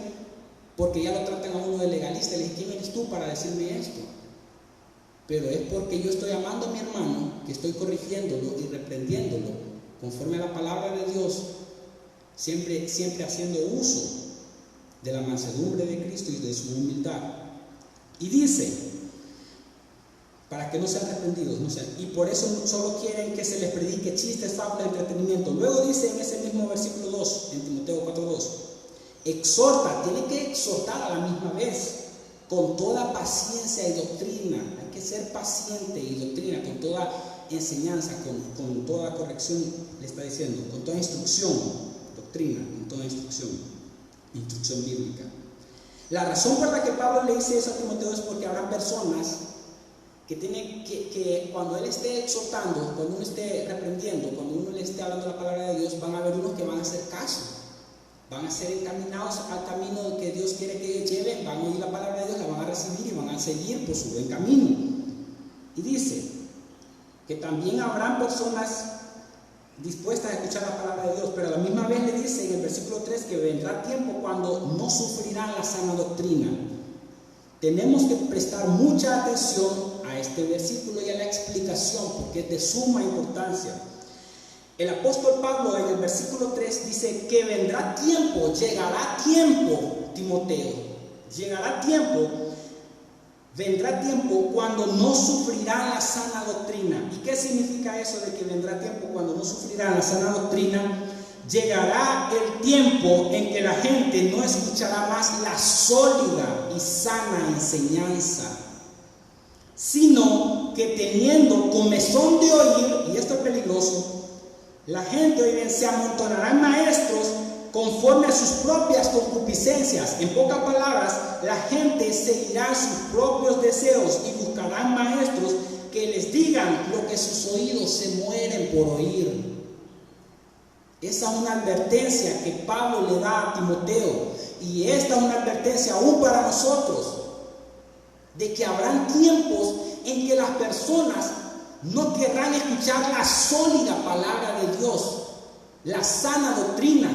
[SPEAKER 2] porque ya lo tratan a uno de legalista. Le dije, ¿quién eres tú para decirme esto? Pero es porque yo estoy amando a mi hermano, que estoy corrigiéndolo y reprendiéndolo conforme a la palabra de Dios, siempre haciendo uso de la mansedumbre de Cristo y de su humildad. Y dice, para que no sean reprendidos, y por eso solo quieren que se les predique chistes, fábulas, entretenimiento. Luego dice en ese mismo versículo 2, en Timoteo 4:2, exhorta, tiene que exhortar a la misma vez, con toda paciencia y doctrina. Hay que ser paciente y doctrina, con toda enseñanza, con toda corrección, le está diciendo, con toda instrucción, doctrina, con toda instrucción bíblica. La razón por la que Pablo le dice eso a Timoteo es porque habrá personas que tienen que cuando él esté exhortando, cuando uno esté reprendiendo, cuando uno le esté hablando la palabra de Dios, van a haber unos que van a hacer caso, van a ser encaminados al camino que Dios quiere que ellos lleven, van a oír la palabra de Dios, la van a recibir y van a seguir por su buen camino. Y dice que también habrán personas dispuestas a escuchar la palabra de Dios, pero a la misma vez le dice en el versículo 3 que vendrá tiempo cuando no sufrirán la sana doctrina. Tenemos que prestar mucha atención a este versículo y a la explicación, porque es de suma importancia. El apóstol Pablo en el versículo 3 dice que vendrá tiempo, llegará tiempo, Timoteo, llegará tiempo, vendrá tiempo cuando no sufrirán la sana doctrina. ¿Y qué significa eso de que vendrá tiempo cuando no sufrirán la sana doctrina? Llegará el tiempo en que la gente no escuchará más la sólida y sana enseñanza, sino que teniendo comezón de oír, y esto es peligroso, La gente hoy bien se amontonarán maestros conforme a sus propias concupiscencias. En pocas palabras, la gente seguirá sus propios deseos y buscarán maestros que les digan lo que sus oídos se mueren por oír. Esa es una advertencia que Pablo le da a Timoteo, y esta es una advertencia aún para nosotros, de que habrán tiempos en que las personas no querrán escuchar la sólida palabra de Dios, la sana doctrina,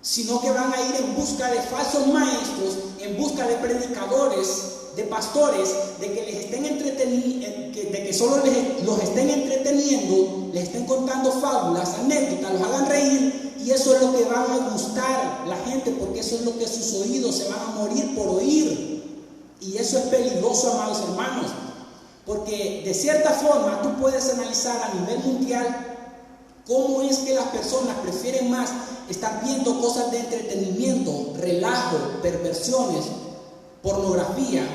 [SPEAKER 2] sino que van a ir en busca de falsos maestros, en busca de predicadores, de pastores, de que les estén de que solo los estén entreteniendo, les estén contando fábulas, anécdotas, los hagan reír, y eso es lo que van a gustar la gente, porque eso es lo que sus oídos se van a morir por oír. Y eso es peligroso, amados hermanos, porque de cierta forma tú puedes analizar a nivel mundial cómo es que las personas prefieren más estar viendo cosas de entretenimiento, relajo, perversiones, pornografía,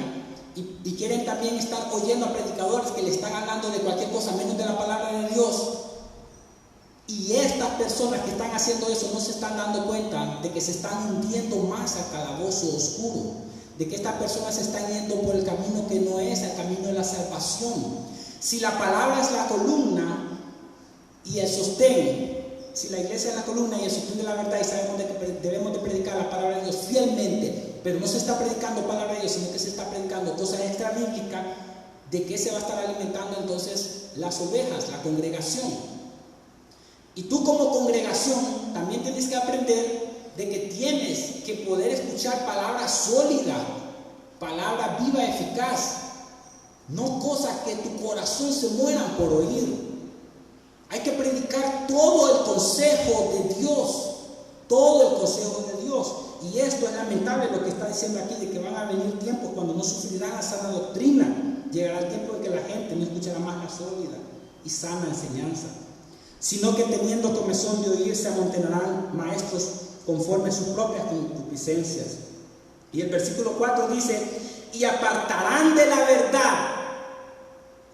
[SPEAKER 2] y quieren también estar oyendo a predicadores que le están hablando de cualquier cosa menos de la palabra de Dios. Y estas personas que están haciendo eso no se están dando cuenta de que se están hundiendo más al calabozo oscuro, de que estas personas se están yendo por el camino que no es el camino de la salvación. Si la palabra es la columna y el sostén, si la iglesia es la columna y el sostén de la verdad, y sabemos de que debemos de predicar la palabra de Dios fielmente, pero no se está predicando palabra de Dios, sino que se está predicando cosas extra bíblicas, ¿de qué se va a estar alimentando entonces las ovejas, la congregación? Y tú como congregación también tienes que aprender de que tienes que poder escuchar palabra sólida, palabra viva, eficaz, no cosas que tu corazón se mueran por oír. Hay que predicar todo el consejo de Dios, todo el consejo de Dios. Y esto es lamentable lo que está diciendo aquí, de que van a venir tiempos cuando no sufrirán la sana doctrina. Llegará el tiempo en que la gente no escuchará más la sólida y sana enseñanza, sino que teniendo comezón de oír se amontonarán maestros conforme a sus propias concupiscencias. Y el versículo 4 dice: y apartarán de la verdad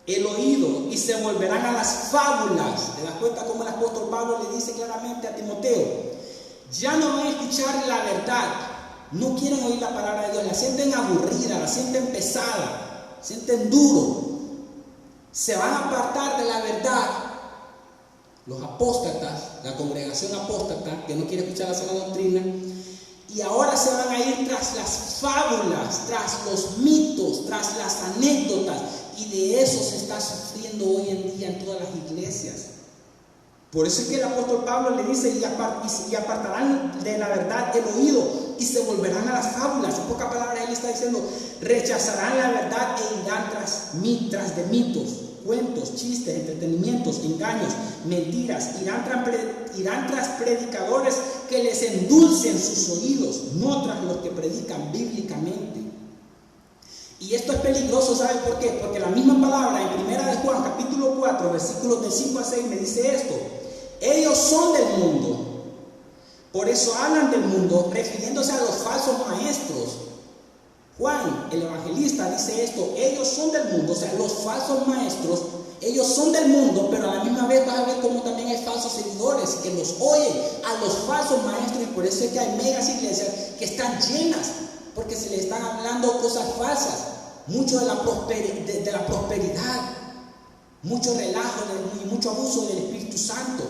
[SPEAKER 2] el oído y se volverán a las fábulas. ¿Te das cuenta cómo el apóstol Pablo le dice claramente a Timoteo? Ya no van a escuchar la verdad, no quieren oír la palabra de Dios, la sienten aburrida, la sienten pesada, la sienten duro, se van a apartar de la verdad. Los apóstatas, la congregación apóstata que no quiere escuchar la sana doctrina, y ahora se van a ir tras las fábulas, tras los mitos, tras las anécdotas, y de eso se está sufriendo hoy en día en todas las iglesias. Por eso es que el apóstol Pablo le dice: y apartarán de la verdad el oído y se volverán a las fábulas. En pocas palabras él está diciendo: rechazarán la verdad e irán tras de mitos, cuentos, chistes, entretenimientos, engaños, mentiras. Irán tras predicadores que les endulcen sus oídos, no tras los que predican bíblicamente. Y esto es peligroso, ¿saben por qué? Porque la misma palabra en 1 de Juan capítulo 4 versículos de 5 a 6 me dice esto: ellos son del mundo, por eso hablan del mundo, refiriéndose a los falsos maestros. Juan, el evangelista, dice esto: ellos son del mundo, o sea, los falsos maestros, ellos son del mundo, pero a la misma vez vas a ver cómo también hay falsos seguidores que los oyen a los falsos maestros, y por eso es que hay megas iglesias que están llenas, porque se le están hablando cosas falsas, mucho de la prosperidad, mucho relajo y mucho abuso del Espíritu Santo.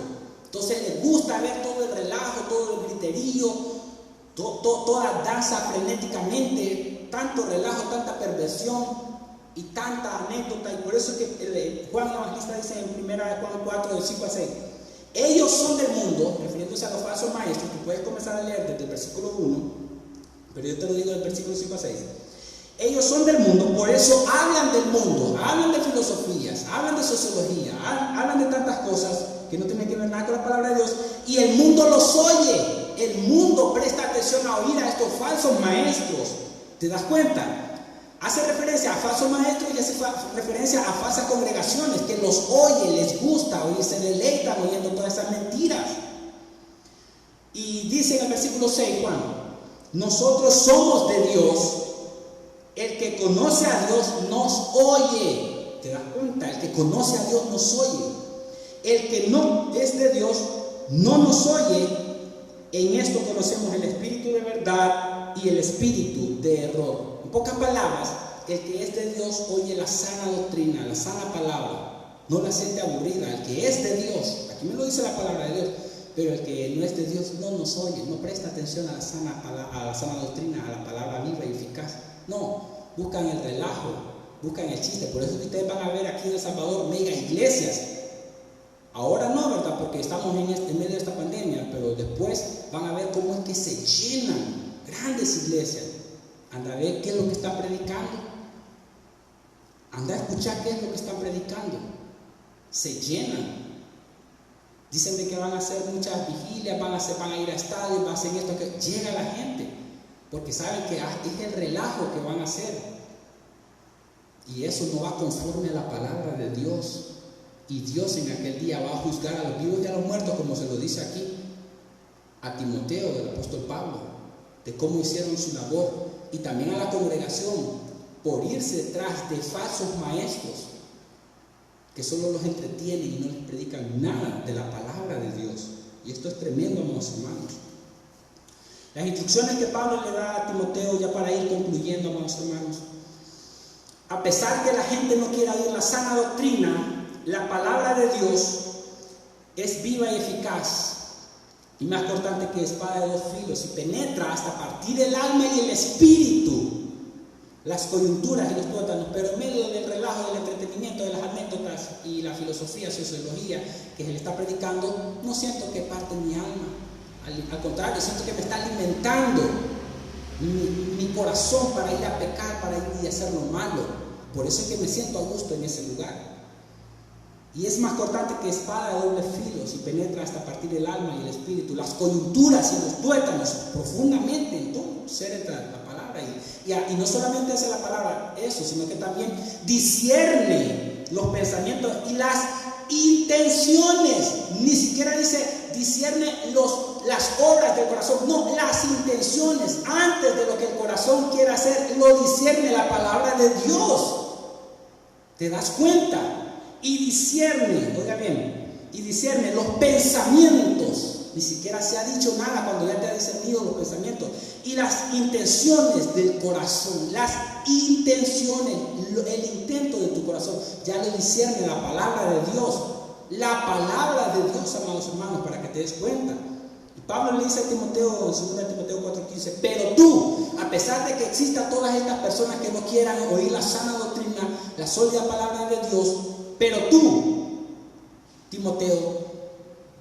[SPEAKER 2] Entonces les gusta ver todo el relajo, todo el griterío, toda danza frenéticamente, tanto relajo, tanta perversión y tanta anécdota. Y por eso es que Juan el Evangelista dice en 1 Juan 4, del 5 a 6, ellos son del mundo, refiriéndose a los falsos maestros, que puedes comenzar a leer desde el versículo 1, pero yo te lo digo del versículo 5 a 6. Ellos son del mundo, por eso hablan del mundo, hablan de filosofías, hablan de sociología, hablan de tantas cosas que no tienen que ver nada con la palabra de Dios, y el mundo los oye. El mundo presta atención a oír a estos falsos maestros. ¿Te das cuenta? Hace referencia a falsos maestros y hace referencia a falsas congregaciones que los oye, les gusta oír, se deleitan oyendo todas esas mentiras. Y dice en el versículo 6 Juan: nosotros somos de Dios, el que conoce a Dios nos oye. ¿Te das cuenta? El que conoce a Dios nos oye. El que no es de Dios no nos oye. En esto conocemos el espíritu de verdad y el espíritu de error. En pocas palabras, el que es de Dios oye la sana doctrina, la sana palabra, no la siente aburrida. El que es de Dios, aquí me lo dice la palabra de Dios, pero el que no es de Dios no nos oye, no presta atención a la sana doctrina, a la palabra viva y eficaz. No, buscan el relajo, buscan el chiste. Por eso que ustedes van a ver aquí en El Salvador mega iglesias. Ahora no, ¿verdad? Porque estamos en medio de esta pandemia, pero después van a ver cómo es que se llenan grandes iglesias. Anda a ver qué es lo que están predicando. Anda a escuchar qué es lo que están predicando. Se llenan. Dicen de que van a hacer muchas vigilias, van a ir a estadios, van a hacer esto, que llega la gente, porque saben que es el relajo que van a hacer. Y eso no va conforme a la palabra de Dios. Y Dios en aquel día va a juzgar a los vivos y a los muertos, como se lo dice aquí a Timoteo, del apóstol Pablo, de cómo hicieron su labor, y también a la congregación por irse detrás de falsos maestros que solo los entretienen y no les predican nada de la palabra de Dios. Y esto es tremendo, amados hermanos. Las instrucciones que Pablo le da a Timoteo, ya para ir concluyendo, amados hermanos: a pesar que la gente no quiera oír la sana doctrina, la palabra de Dios es viva y eficaz, y más cortante que espada de dos filos, y penetra hasta partir el alma y el espíritu, las coyunturas y los tuétanos. Pero en medio del relajo, del entretenimiento, de las anécdotas y la filosofía, sociología que se le está predicando, no siento que parte mi alma. Al contrario, siento que me está alimentando mi corazón para ir a pecar, para ir y hacer lo malo. Por eso es que me siento a gusto en ese lugar. Y es más cortante que espada de doble filo, y penetra hasta partir el alma y el espíritu, las coyunturas y los tuétanos, profundamente en todo ser entra la palabra. Y no solamente hace la palabra eso, sino que también discierne los pensamientos y las intenciones. Ni siquiera dice discierne las obras del corazón, no, las intenciones. Antes de lo que el corazón quiere hacer, lo discierne la palabra de Dios. ¿Te das cuenta? Y discierne, oiga bien, y discierne los pensamientos. Ni siquiera se ha dicho nada cuando ya te ha discernido los pensamientos. Y las intenciones del corazón, las intenciones, el intento de tu corazón, ya lo discierne la palabra de Dios. La palabra de Dios, amados hermanos, para que te des cuenta. Y Pablo le dice a Timoteo, en 2 Timoteo 4:15, pero tú, a pesar de que existan todas estas personas que no quieran oír la sana doctrina, la sólida palabra de Dios, pero tú, Timoteo,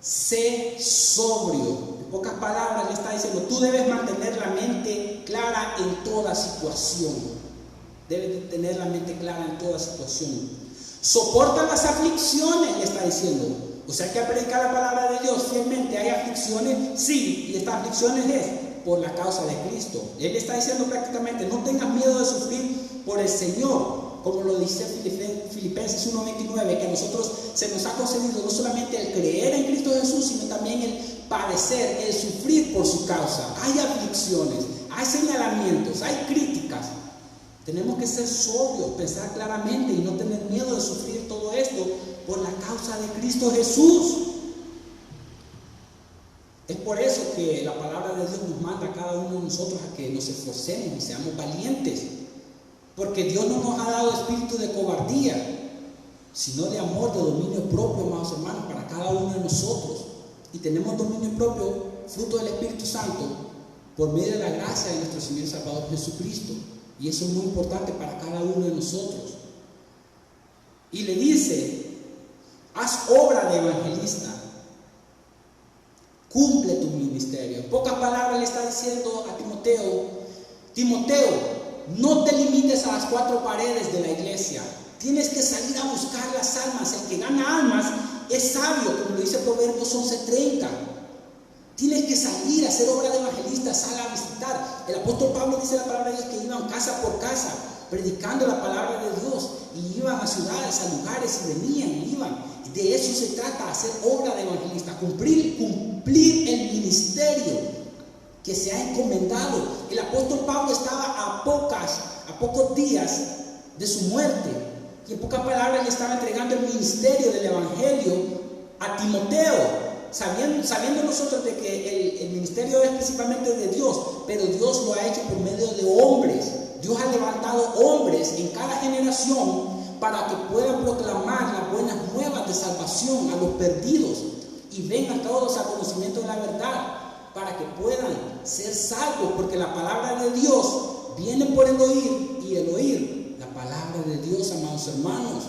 [SPEAKER 2] sé sobrio. En pocas palabras le está diciendo, tú debes mantener la mente clara en toda situación. Debes tener la mente clara en toda situación. Soporta las aflicciones, le está diciendo. O sea que al predicar la palabra de Dios fielmente hay aflicciones, sí, y estas aflicciones es por la causa de Cristo. Él está diciendo prácticamente, no tengas miedo de sufrir por el Señor. Como lo dice Filipenses 1:29, que a nosotros se nos ha concedido no solamente el creer en Cristo Jesús, sino también el padecer, el sufrir por su causa. Hay aflicciones, hay señalamientos, hay críticas. Tenemos que ser sobrios, pensar claramente y no tener miedo de sufrir todo esto por la causa de Cristo Jesús. Es por eso que la palabra de Dios nos manda a cada uno de nosotros a que nos esforcemos y seamos valientes. Porque Dios no nos ha dado espíritu de cobardía, sino de amor, de dominio propio, amados hermanos, para cada uno de nosotros. Y tenemos dominio propio, fruto del Espíritu Santo, por medio de la gracia de nuestro Señor y Salvador Jesucristo. Y eso es muy importante para cada uno de nosotros. Y le dice, haz obra de evangelista, cumple tu ministerio. En pocas palabras le está diciendo a Timoteo, no te limites a las cuatro paredes de la iglesia. Tienes que salir a buscar las almas. El que gana almas es sabio, como lo dice Proverbios 11:30. Tienes que salir a hacer obra de evangelista, sal a visitar. El apóstol Pablo dice la palabra de Dios que iban casa por casa, predicando la palabra de Dios. Y iban a ciudades, a lugares, y venían, y iban. De eso se trata, hacer obra de evangelista, cumplir el ministerio que se ha encomendado. El apóstol Pablo estaba a pocos días de su muerte, y en pocas palabras le estaba entregando el ministerio del evangelio a Timoteo, sabiendo nosotros de que el ministerio es principalmente de Dios, pero Dios lo ha hecho por medio de hombres. Dios ha levantado hombres en cada generación para que puedan proclamar las buenas nuevas de salvación a los perdidos y vengan todos al conocimiento de la verdad, para que puedan ser salvos, porque la palabra de Dios viene por el oír, y el oír la palabra de Dios, amados hermanos.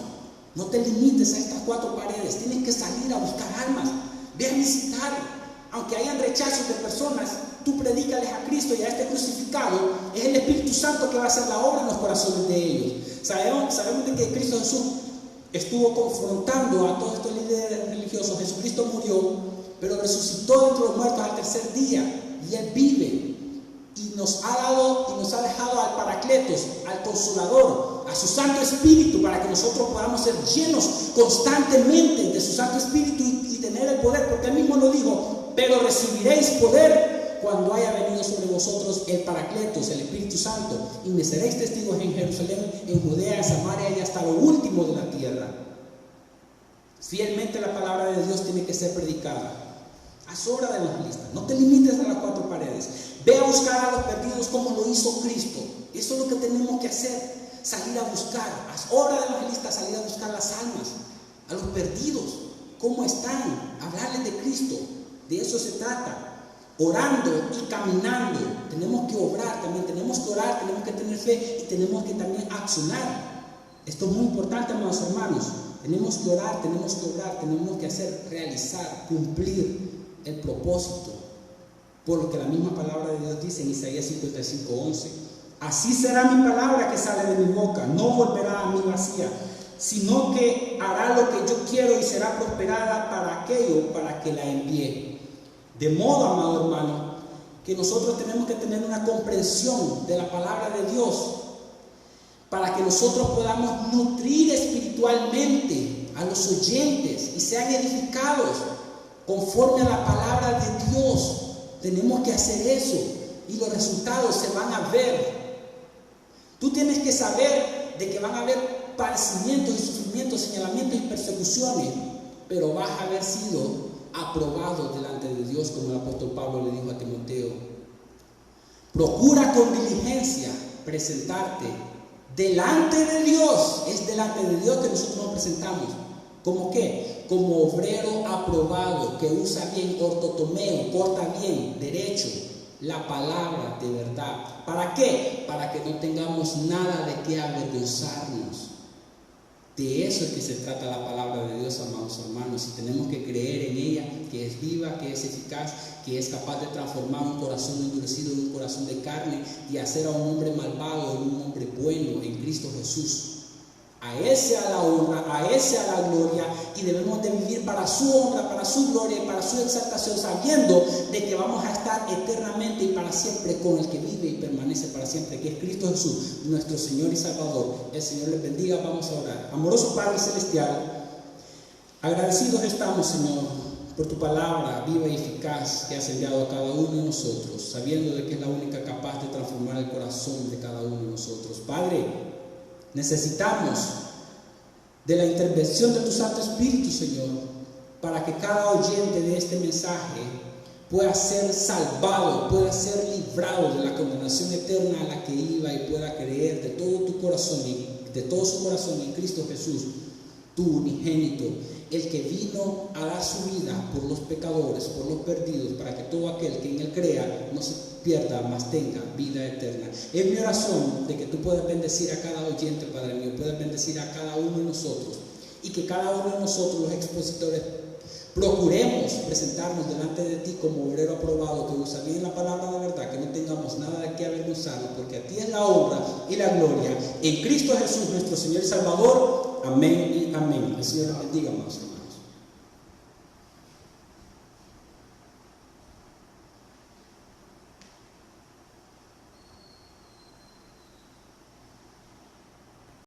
[SPEAKER 2] No te limites a estas 4 paredes, tienes que salir a buscar almas, ve a visitar, aunque hayan rechazos de personas, tú predícales a Cristo y a este crucificado. Es el Espíritu Santo que va a hacer la obra en los corazones de ellos. Sabemos de que Cristo Jesús estuvo confrontando a todos estos líderes religiosos. Jesucristo murió, pero resucitó de entre los muertos al tercer día, y Él vive y nos ha dejado al Paracletos, al Consolador, a su Santo Espíritu, para que nosotros podamos ser llenos constantemente de su Santo Espíritu y tener el poder, porque Él mismo lo dijo: pero recibiréis poder cuando haya venido sobre vosotros el Paracletos, el Espíritu Santo, y me seréis testigos en Jerusalén, en Judea, en Samaria y hasta lo último de la tierra. Fielmente la palabra de Dios tiene que ser predicada. Haz obra de evangelista, no te limites a las 4 paredes. Ve a buscar a los perdidos como lo hizo Cristo. Eso es lo que tenemos que hacer, salir a buscar. Haz obra de evangelista, salir a buscar las almas, a los perdidos. ¿Cómo están? Hablarles de Cristo. De eso se trata. Orando y caminando. Tenemos que obrar también, tenemos que orar, tenemos que tener fe y tenemos que también accionar. Esto es muy importante, amados hermanos. Tenemos que orar, tenemos que obrar, tenemos que hacer, realizar, cumplir el propósito. Por lo que la misma palabra de Dios dice en Isaías 55:11: así será mi palabra que sale de mi boca, no volverá a mí vacía, sino que hará lo que yo quiero y será prosperada para aquello para que la envíe. De modo, amado hermano, que nosotros tenemos que tener una comprensión de la palabra de Dios para que nosotros podamos nutrir espiritualmente a los oyentes y sean edificados conforme a la palabra de Dios. Tenemos que hacer eso y los resultados se van a ver. Tú tienes que saber de que van a haber padecimientos y sufrimientos, señalamientos y persecuciones, pero vas a haber sido aprobado delante de Dios, como el apóstol Pablo le dijo a Timoteo. Procura con diligencia presentarte delante de Dios. Es delante de Dios que nosotros nos presentamos. ¿Cómo qué? Como obrero aprobado, que usa bien ortotomeo, porta bien, derecho, la palabra de verdad. ¿Para qué? Para que no tengamos nada de qué avergonzarnos. De eso es que se trata la palabra de Dios, amados hermanos, y tenemos que creer en ella, que es viva, que es eficaz, que es capaz de transformar un corazón endurecido en un corazón de carne y hacer a un hombre malvado en un hombre bueno en Cristo Jesús. A ese a la honra, a ese a la gloria, y debemos de vivir para su honra, para su gloria y para su exaltación, sabiendo de que vamos a estar eternamente y para siempre con el que vive y permanece para siempre, que es Cristo Jesús, nuestro Señor y Salvador. El Señor les bendiga. Vamos a orar. Amoroso Padre Celestial, agradecidos estamos, Señor, por tu palabra viva y eficaz que has enviado a cada uno de nosotros, sabiendo de que es la única capaz de transformar el corazón de cada uno de nosotros. Padre, necesitamos de la intervención de tu Santo Espíritu, Señor, para que cada oyente de este mensaje pueda ser salvado, pueda ser librado de la condenación eterna a la que iba y pueda creer de todo tu corazón y de todo su corazón en Cristo Jesús, tu unigénito, el que vino a dar su vida por los pecadores, por los perdidos, para que todo aquel que en él crea no se pierda, mas tenga vida eterna. Es mi oración de que tú puedas bendecir a cada oyente, Padre mío, puedas bendecir a cada uno de nosotros, y que cada uno de nosotros, los expositores, procuremos presentarnos delante de ti como obrero aprobado, que usa bien la palabra de verdad, que no tengamos nada de qué avergonzarnos, porque a ti es la honra y la gloria en Cristo Jesús, nuestro Señor y Salvador. Amén y amén. El Señor les bendiga, amados hermanos.